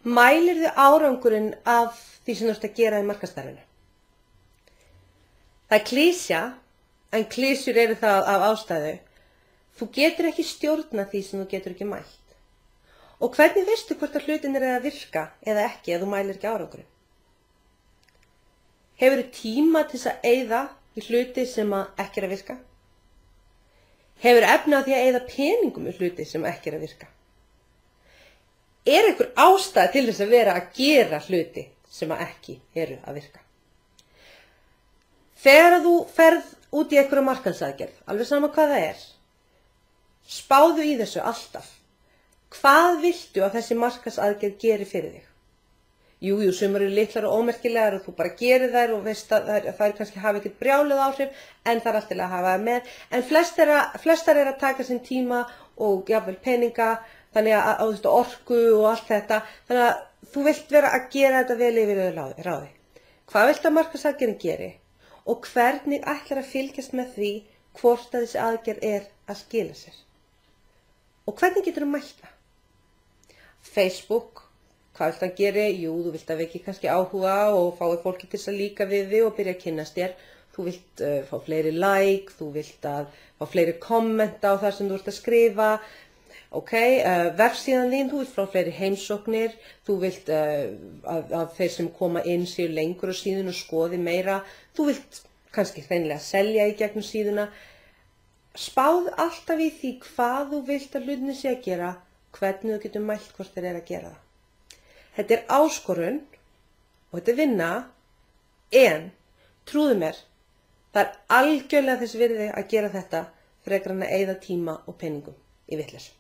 Mælirðu árangurinn af því sem þú ert að gera í markaðsstarfinu? Það er klisja, en klisjur eru það af ástæðu. Þú getur ekki stjórna því sem þú getur ekki mælt. Og hvernig veistu hvort að hlutin er að virka eða ekki ef þú mælir ekki árangurinn? Hefurðu tíma til að eyða í hluti sem ekki er að virka? Hefurðu efni á því að eyða peningum í hluti sem ekki er að virka? Er einhver ástæða til þess að vera að gera hluti sem ekki eru að virka? Þegar þú ferð út í einhverja markaðsaðgerð, alveg sama hvað það er, spáðu í þessu alltaf. Hvað viltu að þessi markaðsaðgerð geri fyrir þig? Jú, sumar eru litlar og ómerkilegar og þú bara gerir þær og veist að þær kannski hafa ekkert brjáluð áhrif, en það er allt til að hafa það með. En flestar eru að taka sinn tíma og jafnvel peninga, þannig að orku og allt þetta. Þannig að þú vilt vera að gera þetta vel yfir ráði. Hvað vilt að markaðsaðgerðin geri? Og hvernig ætlar að fylgjast með því hvort að þessi aðgerð er að skila sér? Og hvernig getur þú mælt það? Facebook, hvað vilt að gera? Jú, þú vilt að vekja kannski áhuga og fái fólki til að líka við þig og byrja að kynnast þér. Þú vilt fá fleiri like, þú vilt að fá fleiri kommenta á það sem þú ert að skrifa. Vefsíðan þín, þú vilt fá fleiri heimsóknir, þú vilt að þeir sem koma inn séu lengur á síðuna og skoði meira, þú vilt kannski hreinlega selja í gegnum síðuna. Spáð alltaf í því hvað þú vilt að hlutinni sé að gera, hvernig þú getur mælt hvort þeir eru að gera það. Þetta er áskorun og þetta er vinna, en trúðu mér, það er algjörlega þess virði að gera þetta frekar en að eyða tíma og peningum í vitleysu.